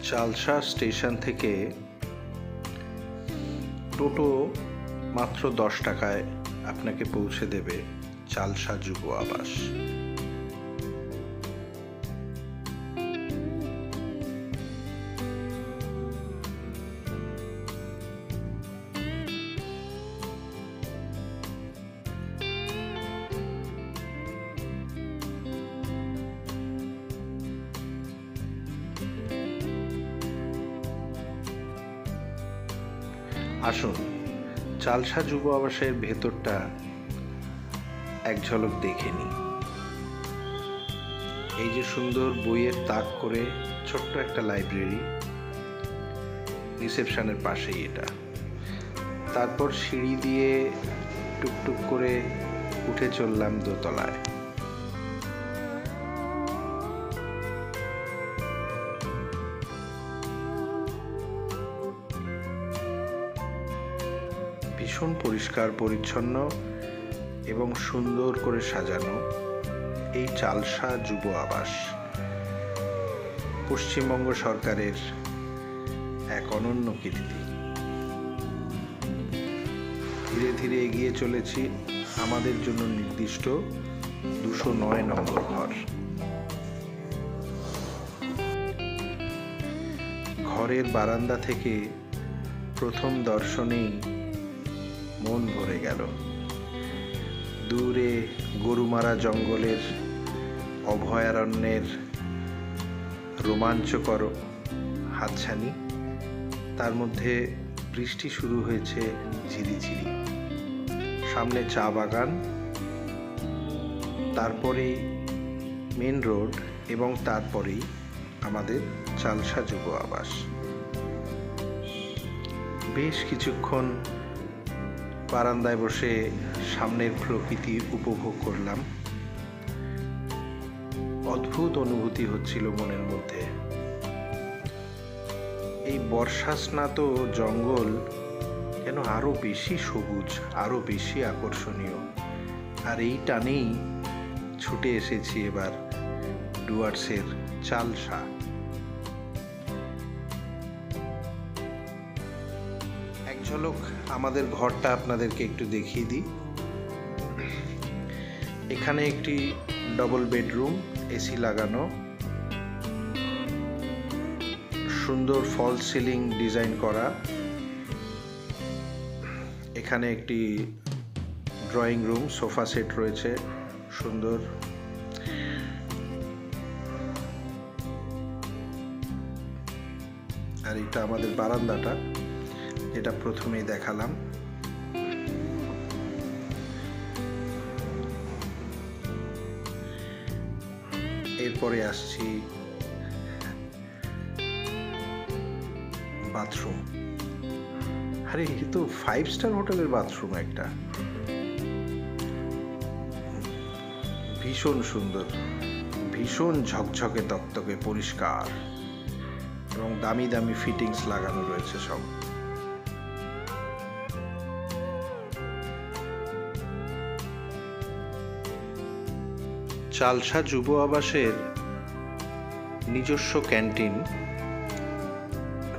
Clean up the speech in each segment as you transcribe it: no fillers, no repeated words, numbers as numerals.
Chalsa station থেকে টোটো মাত্র 10 টাকায় আপনাকে পৌঁছে দেবে চালসা যুব আবাস। আসুন চালসা যুব আবাসের ভেতরটা এক ঝলক দেখে নিই। এই যে সুন্দর বইয়ের তাক করে ছোট্ট একটা লাইব্রেরি, রিসেপশনের পাশেই এটা। তারপর সিঁড়ি দিয়ে টুকটুক করে উঠে চললাম দোতলায়। ভীষণ পরিষ্কার পরিচ্ছন্ন এবং সুন্দর করে সাজানো এই চালসা যুব আবাস পশ্চিমবঙ্গ সরকারের এক অনন্য কীর্তি। ধীরে ধীরে এগিয়ে চলেছি আমাদের জন্য নির্দিষ্ট 209 নম্বর ঘর। ঘরের বারান্দা থেকে প্রথম দর্শনেই মন ভরে গেল। দূরে গরুমারা জঙ্গলের অভয়ারণ্যের রোমাঞ্চকর হাতছানি, তার মধ্যে বৃষ্টি শুরু হয়েছে ঝিরিঝিরি। সামনে চা বাগান, তারপরেই মেন রোড এবং তারপরেই আমাদের চালসা যুব আবাস। বেশ কিছুক্ষণ বারান্দায় বসে সামনের প্রকৃতি উপভোগ করলাম। অদ্ভুত অনুভূতি হচ্ছিল মনের মধ্যে। এই বর্ষাস্নাত জঙ্গল যেন আরো বেশি সবুজ, আরো বেশি আকর্ষণীয়। আর এই টানেই ছুটে এসেছি এবার ডুয়ার্সের চালসা। এক ঝলক আমাদের ঘরটা আপনাদেরকে একটু দেখিয়ে দিই। এখানে একটি ডবল বেডরুম, এসি লাগানো, সুন্দর ফল সিলিং ডিজাইন করা। এখানে একটি ড্রয়িং রুম, সোফা সেট রয়েছে সুন্দর। আর এটা আমাদের বারান্দাটা, যেটা প্রথমেই দেখালাম। এরপরে আসছি বাথরুম। আরে এই তো 5 স্টার হোটেলের বাথরুম একটা। ভীষণ সুন্দর, ভীষণ ঝকঝকে তকতকে পরিষ্কার এবং দামি দামি ফিটিংস লাগানো রয়েছে সব। চালসা যুব আবাসের নিজস্ব ক্যান্টিন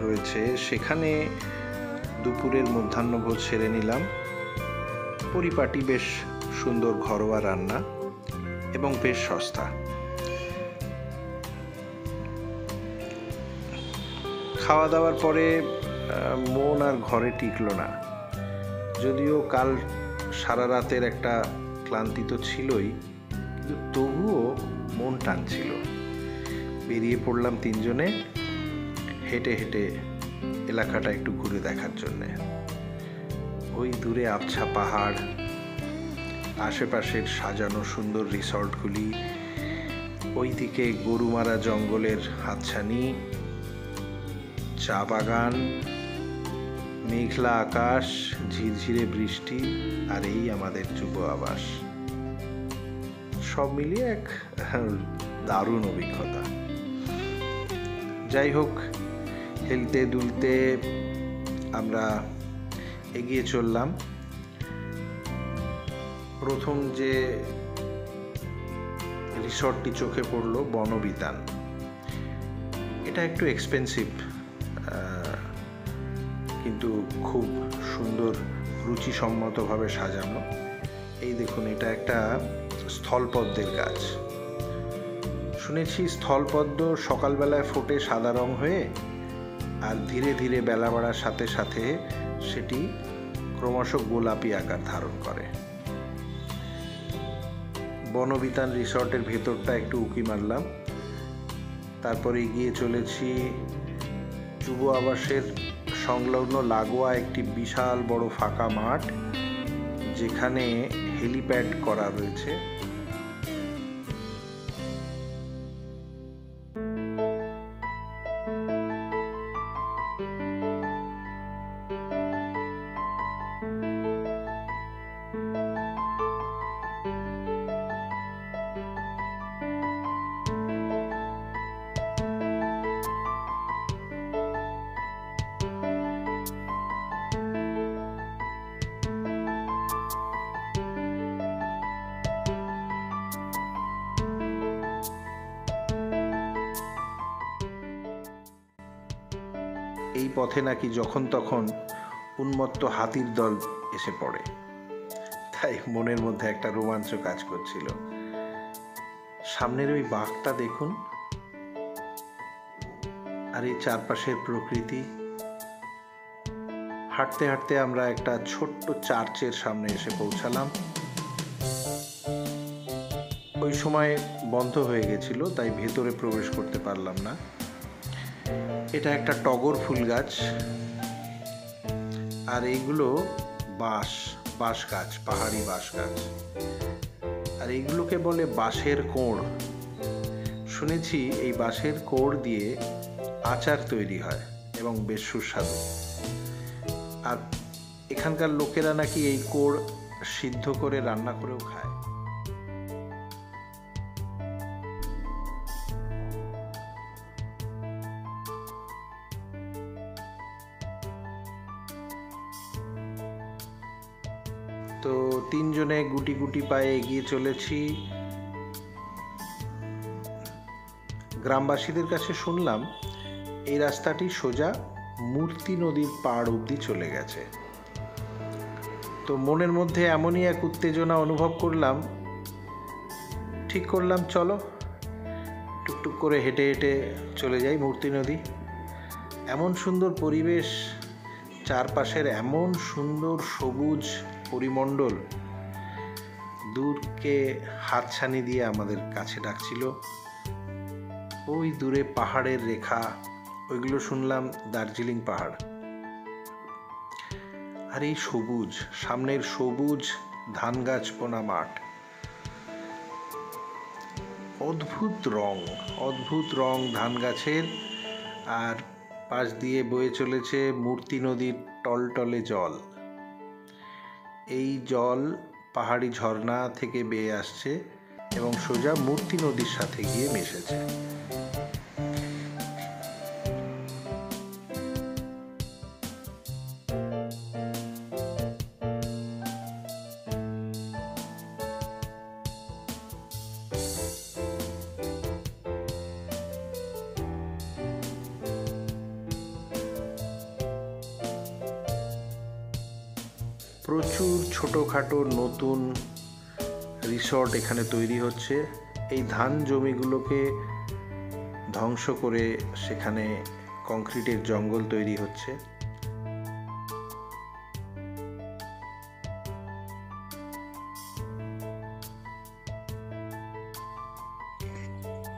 রয়েছে, সেখানে দুপুরের মধ্যাহ্নভোজ সেরে নিলাম। পরিপাটি, বেশ সুন্দর ঘরোয়া রান্না এবং বেশ সস্তা। খাওয়া দাওয়ার পরে মন আর ঘরে টিকলো না। যদিও কাল সারা রাতের একটা ক্লান্তি তো ছিলই, কিন্তু তবুও মন টানছিল। বেরিয়ে পড়লাম তিনজনে হেঁটে হেঁটে এলাকাটা একটু ঘুরে দেখার জন্যে। ওই দূরে আবছা পাহাড়, আশেপাশের সাজানো সুন্দর রিসর্টগুলি, ওইদিকে গরুমারা জঙ্গলের হাতছানি, চা বাগান, মেঘলা আকাশ, ঝিরঝিরে বৃষ্টি, আর এই আমাদের যুব আবাস। সব মিলিয়ে এক দারুণ অভিজ্ঞতা। যাই হোক, হেলতে দুলতে আমরা এগিয়ে চললাম। প্রথম যে রিসর্টটি চোখে পড়ল বনবিতান। এটা একটু এক্সপেন্সিভ, কিন্তু খুব সুন্দর রুচিসম্মতভাবে সাজানো। এই দেখুন, এটা একটা স্থলপদ্মের গাছ। শুনেছি স্থলপদ্ম সকালবেলায় ফোটে সাদা রং হয়ে, আর ধীরে ধীরে বেলা বাড়ার সাথে সাথে সেটি ক্রমশ গোলাপি আকার ধারণ করে। বনবিতান রিসর্টের ভেতরটা একটু উঁকি মারলাম, তারপরে এগিয়ে চলেছি যুব আবাসের সংলগ্ন লাগোয়া একটি বিশাল বড় ফাঁকা মাঠ, যেখানে হেলিপ্যাড করা রয়েছে। এই পথে নাকি যখন তখন উন্মত্ত হাতির দল এসে পড়ে, তাই মনের মধ্যে একটা রোমাঞ্চ কাজ করছিল। সামনের ওই বাঘটা দেখুন, আর এই চারপাশের প্রকৃতি। হাঁটতে হাঁটতে আমরা একটা ছোট্ট চার্চের সামনে এসে পৌঁছালাম। ওই সময় বন্ধ হয়ে গেছিল, তাই ভেতরে প্রবেশ করতে পারলাম না। এটা একটা টগর ফুল গাছ, আর এইগুলো বাঁশ গাছ, পাহাড়ি বাঁশ গাছ, আর এইগুলোকে বলে বাঁশের কোড়। শুনেছি এই বাঁশের কোড় দিয়ে আচার তৈরি হয় এবং বেশ সুস্বাদু। আর এখানকার লোকেরা নাকি এই কোড় সিদ্ধ করে রান্না করেও খায়। তো তিনজনে গুটি গুটি পায়ে এগিয়ে চলেছি। গ্রামবাসীদের কাছে শুনলাম এই রাস্তাটি সোজা মূর্তি নদীর পাড় অবধি চলে গেছে। তো মনের মধ্যে এমনই এক উত্তেজনা অনুভব করলাম, ঠিক করলাম চলো টুকটুক করে হেঁটে হেঁটে চলে যাই মূর্তি নদী। এমন সুন্দর পরিবেশ, চারপাশের এমন সুন্দর সবুজ পরিমণ্ডল দূরকে হাতছানি দিয়ে আমাদের কাছে ডাকছিল। ওই দূরে পাহাড়ের রেখা, ওইগুলো শুনলাম দার্জিলিং পাহাড়। আর এই সবুজ, সামনের সবুজ ধান গাছ বোনা মাঠ, অদ্ভুত রং ধান গাছের, আর পাশ দিয়ে বয়ে চলেছে মূর্তি নদীর টলটলে জল। এই জল পাহাড়ি ঝর্ণা থেকে বেয়ে আসছে এবং সোজা মূর্তি নদীর সাথে গিয়ে মিশেছে। প্রচুর ছোটোখাটো নতুন রিসর্ট এখানে তৈরি হচ্ছে। এই ধান জমিগুলোকে ধ্বংস করে সেখানে কংক্রিটের জঙ্গল তৈরি হচ্ছে।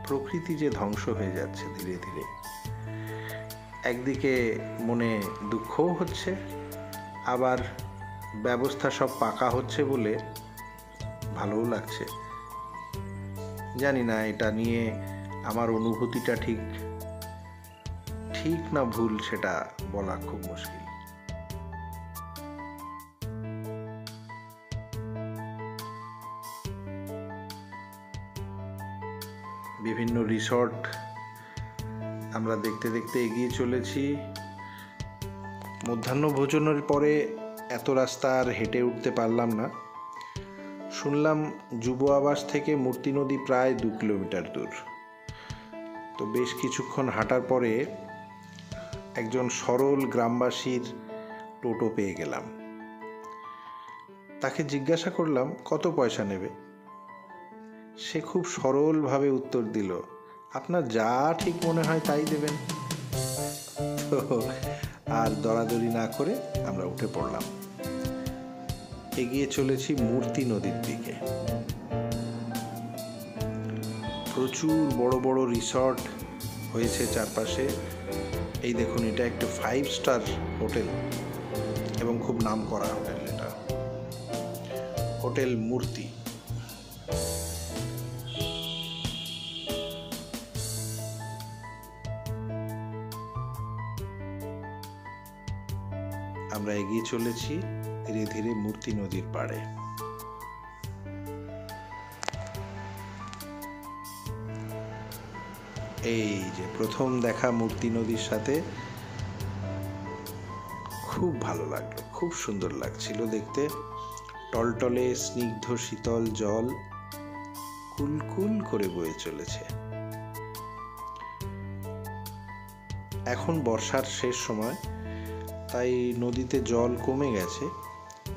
প্রকৃতি যে ধ্বংস হয়ে যাচ্ছে ধীরে ধীরে, একদিকে মনে দুঃখও হচ্ছে, আবার ব্যবস্থা সব পাকা হচ্ছে বলে ভালোও লাগছে। জানি না এটা নিয়ে আমার অনুভূতিটা ঠিক না ভুল, সেটা বলা খুব মুশকিল। বিভিন্ন রিসর্ট আমরা দেখতে দেখতে এগিয়ে চলেছি। মধ্যাহ্ন ভোজনের পরে এত রাস্তা আর হেঁটে উঠতে পারলাম না। শুনলাম যুব আবাস থেকে মূর্তি নদী প্রায় 2 কিলোমিটার দূর। তো বেশ কিছুক্ষণ হাঁটার পরে একজন সরল গ্রামবাসীর টোটো পেয়ে গেলাম। তাকে জিজ্ঞাসা করলাম কত পয়সা নেবে। সে খুব সরলভাবে উত্তর দিল, আপনার যা ঠিক মনে হয় তাই দেবেন। তো আর দরাদরি না করে আমরা উঠে পড়লাম। এগিয়ে চলেছি মূর্তি নদীর দিকে। প্রচুর বড় বড় রিসর্ট হয়েছে চারপাশে। এই দেখুন, এটা একটা 5 স্টার হোটেল এবং খুব নাম করা হোটেল। এটা হোটেল মূর্তি। আমরা এগিয়ে চলেছি ধীরে ধীরে মূর্তি নদীর পাড়ে। এই যে প্রথম দেখা মূর্তি নদীর সাথে, খুব ভালো লাগলো, খুব সুন্দর লাগছিল দেখতে। টলটলে স্নিগ্ধ শীতল জল কুলকুল করে বয়ে চলেছে। এখন বর্ষার শেষ সময়, তাই নদীতে জল কমে গেছে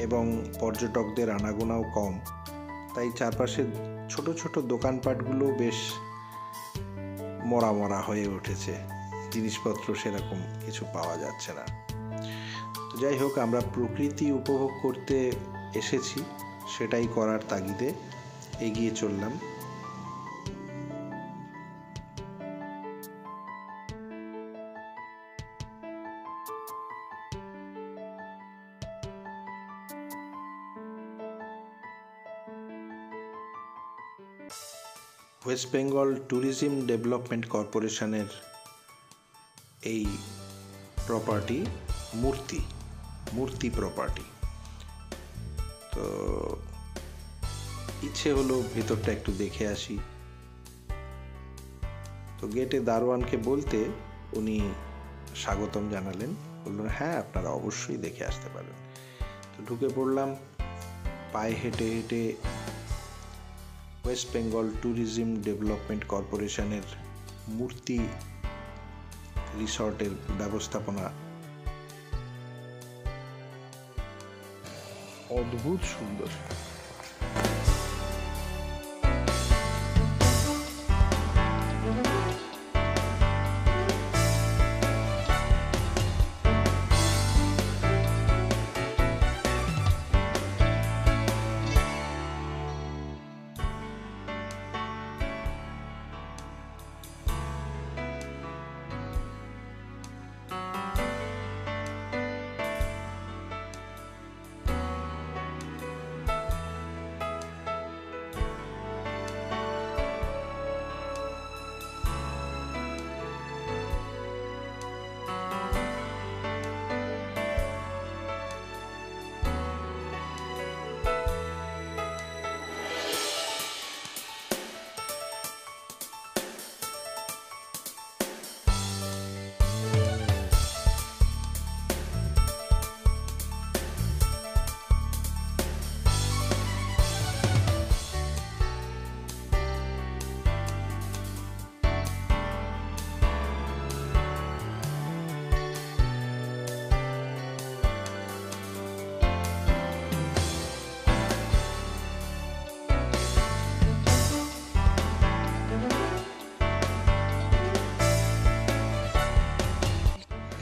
এবং পর্যটকদের আনাগোনাও কম। তাই চারপাশে ছোট ছোট দোকানপাটগুলো বেশ মরা মরা হয়ে উঠেছে, জিনিসপত্র সেরকম কিছু পাওয়া যাচ্ছে না। তো যাই হোক, আমরা প্রকৃতি উপভোগ করতে এসেছি, সেটাই করার তাগিদে এগিয়ে চললাম। ওয়েস্ট বেঙ্গল ট্যুরিজম ডেভেলপমেন্ট কর্পোরেশনের এই প্রপার্টি মূর্তি প্রপার্টি। তো ইচ্ছে হলো ভেতরটা একটু দেখে আসি। তো গেটে দারোয়ানকে বলতে উনি স্বাগতম জানালেন, বললেন হ্যাঁ আপনারা অবশ্যই দেখে আসতে পারেন। তো ঢুকে পড়লাম। পায়ে হেঁটে হেঁটে ওয়েস্ট বেঙ্গল ট্যুরিজম ডেভেলপমেন্ট কর্পোরেশনের মূর্তি রিসর্টের ব্যবস্থাপনা অদ্ভুত সুন্দর।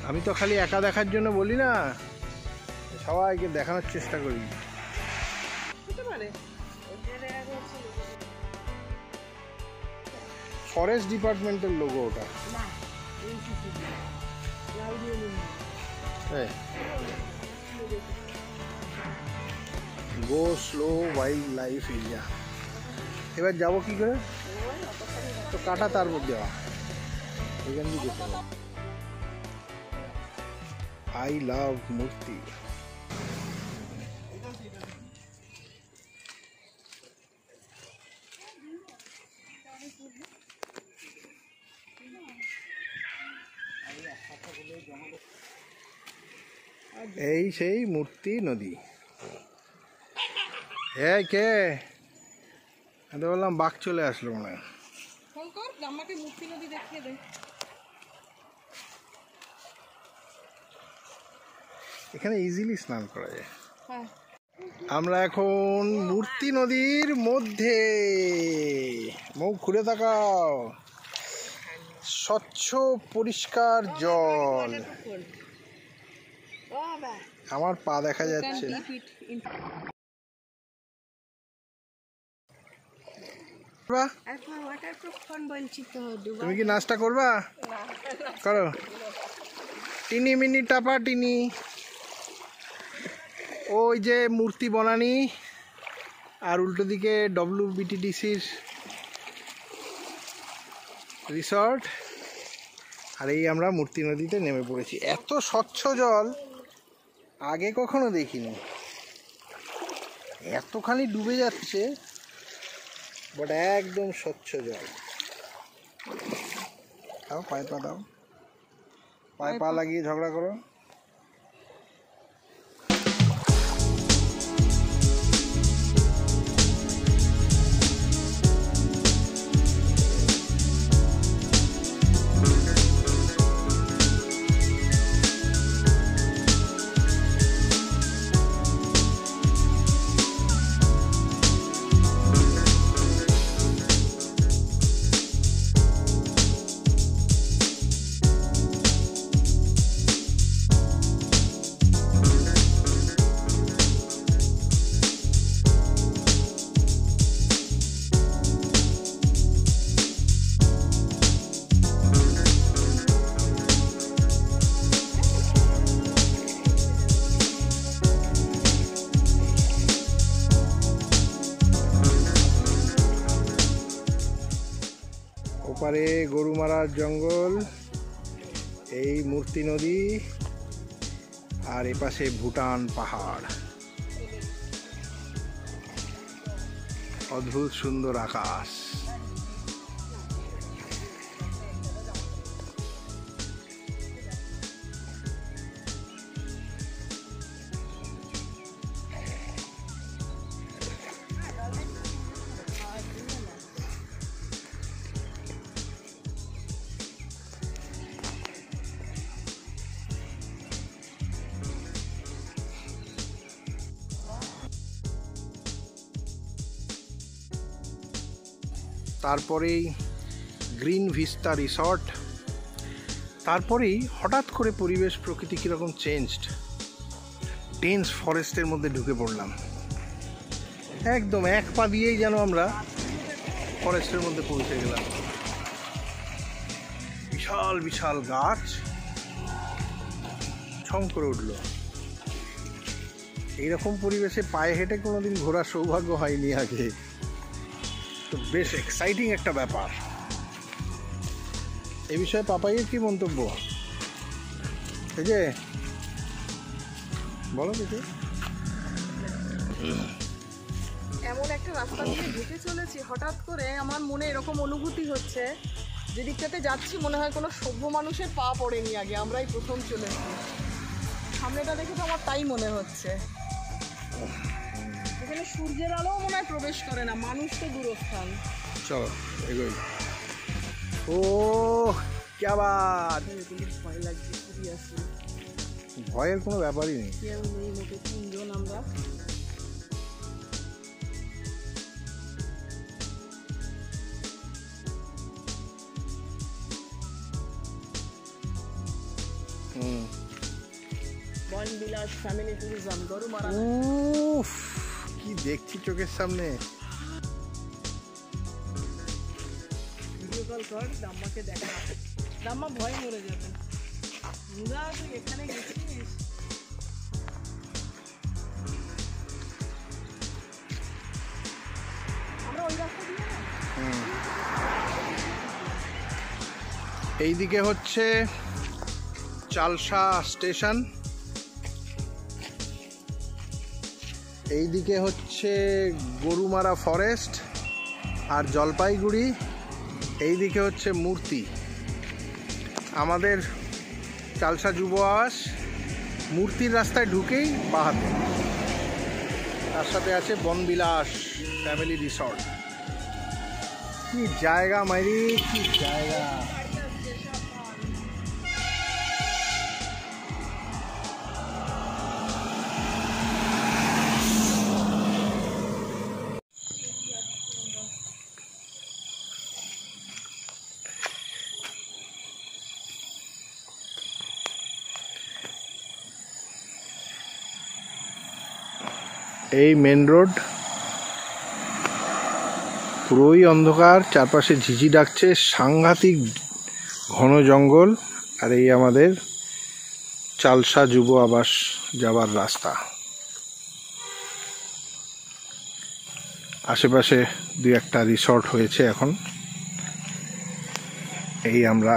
আমি তো খালি একা দেখার জন্য বলি না, সবাইকে দেখানোর চেষ্টা করি। ফরেস্ট ডিপার্টমেন্টের লোগো ওটা। গো স্লো ওয়াইল্ড লাইফ এরিয়া। এবার যাবো কি করে? তো কাটা তার মধ্যে এখান দিয়ে যেতে হবে। I love মূর্তি। এই সেই মূর্তি নদী। কে আমি বললাম বাঘ চলে আসলো মনে হয়। মূর্তি নদী দেখিয়ে দে। এখানে ইজিলি স্নান করা যায়। হ্যাঁ, আমরা এখন মূর্তি নদীর মধ্যে। মুখ ঘুরে তাকাও, স্বচ্ছ পরিষ্কার জল। আমার পা দেখা যাচ্ছে। তুমি কি নাচটা করবা? করো টিনি মিনি টাপা টিনি। ওই যে মূর্তি বনানি, আর উল্টো দিকে WBTDCর রিসর্ট। আর এই আমরা মূর্তি নদীতে নেমে পড়েছি। এত স্বচ্ছ জল আগে কখনো দেখিনি। এতখানি ডুবে যাচ্ছে, বাট একদম স্বচ্ছ জল। দাও পায়ে পা দাও, পায়ে পা লাগিয়ে ঝগড়া করো। ওপারে গরুমারার জঙ্গল, এই মূর্তি নদী, আর এপাশে ভুটান পাহাড়। অদ্ভুত সুন্দর আকাশ। তারপরেই গ্রিন ভিস্তা রিসর্ট। তারপরেই হঠাৎ করে পরিবেশ প্রকৃতি কীরকম চেঞ্জড। ডেন্স ফরেস্টের মধ্যে ঢুকে পড়লাম। একদম এক পা দিয়েই যেন আমরা ফরেস্টের মধ্যে পৌঁছে গেলাম। বিশাল বিশাল গাছ ছম করে উঠল। এইরকম পরিবেশে পায়ে হেঁটে কোনোদিন ঘোরার সৌভাগ্য হয়নি আগে, তো বেশ এক্সাইটিং একটা ব্যাপার। এই বিষয়ে পাপাইয়ের কি মন্তব্য? এই যে বলো কিছু। এমন একটা রাস্তা দিয়ে হেঁটে চলেছি, হঠাৎ করে আমার মনে এরকম অনুভূতি হচ্ছে, যেদিকটাতে যাচ্ছি মনে হয় কোনো সভ্য মানুষের পা পড়েনি আগে, আমরাই প্রথম চলেছি। সামনেটা দেখে তো আমার তাই মনে হচ্ছে। এখানে সূর্যের আলোও মনে হয় প্রবেশ করে না, মানুষ তো দূরস্থান। চলো এগোই। ও क्या बात। ভয় লাগছে, সিরিয়াসলি। ভয়ের কোনো ব্যাপারই নেই। কেউ নেই, মোটে তিনজন আমরা। বনবিলাস ফ্যামিলি ট্যুরিজম, গরুমারা। উফ, কি দেখছি চোখের সামনে। ভিডিও কল কর, দাম্মাকে দেখা। দাম্মা ভয় মরে যাবে। মুদা তুই এখানে গেছিস? আমরা ওই রাস্তা দিয়ে না। এইদিকে হচ্ছে চালসা স্টেশন, এইদিকে হচ্ছে গরুমারা ফরেস্ট আর জলপাইগুড়ি, এইদিকে হচ্ছে মূর্তি। আমাদের চালসা যুব আবাস মূর্তির রাস্তায় ঢুকেই বাহাতে, তার সাথে আছে বনবিলাস ফ্যামিলি রিসর্ট। কি জায়গা মাইরি, কি জায়গা। এই মেন রোড, পুরোই অন্ধকার, চারপাশে ঝিঝি ডাকছে, সাংঘাতিক ঘন জঙ্গল। আর এই আমাদের চালসা যুব আবাস যাওয়ার রাস্তা। আশেপাশে দুই একটা রিসর্ট হয়েছে এখন। এই আমরা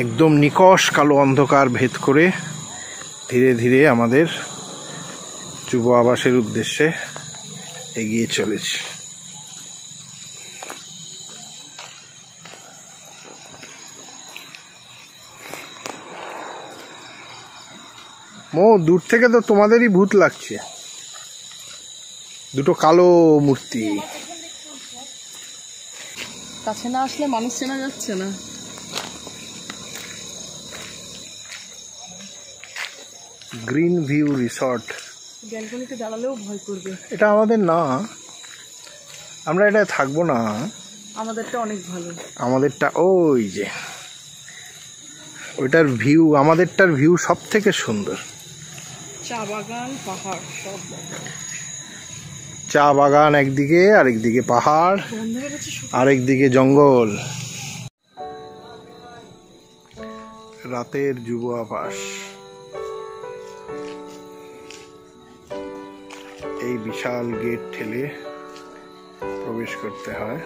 একদম নিকষ কালো অন্ধকার ভেদ করে ধীরে ধীরে আমাদের যুব আবাসের উদ্দেশ্যে এগিয়ে চলেছি। মো, দূর থেকে তো তোমাদেরই ভূত লাগছে, দুটো কালো মূর্তি। কাছে না আসলে মানুষ চেনা যাচ্ছে না। Green view resort. ব্যালকনিতে দাঁড়ালেও ভয় করবে। এটা আমাদের না, আমরা এটা থাকবো না। আমাদেরটা অনেক ভালো। আমাদেরটা ওই যে ওইটার ভিউ, আমাদেরটার ভিউ সব থেকে সুন্দর। চা বাগান, পাহাড়, সব চা বাগান একদিকে, আরেকদিকে পাহাড়, আরেকদিকে জঙ্গল। রাতের যুব আবাস। এই বিশাল গেট ঠেলে প্রবেশ করতে হয়।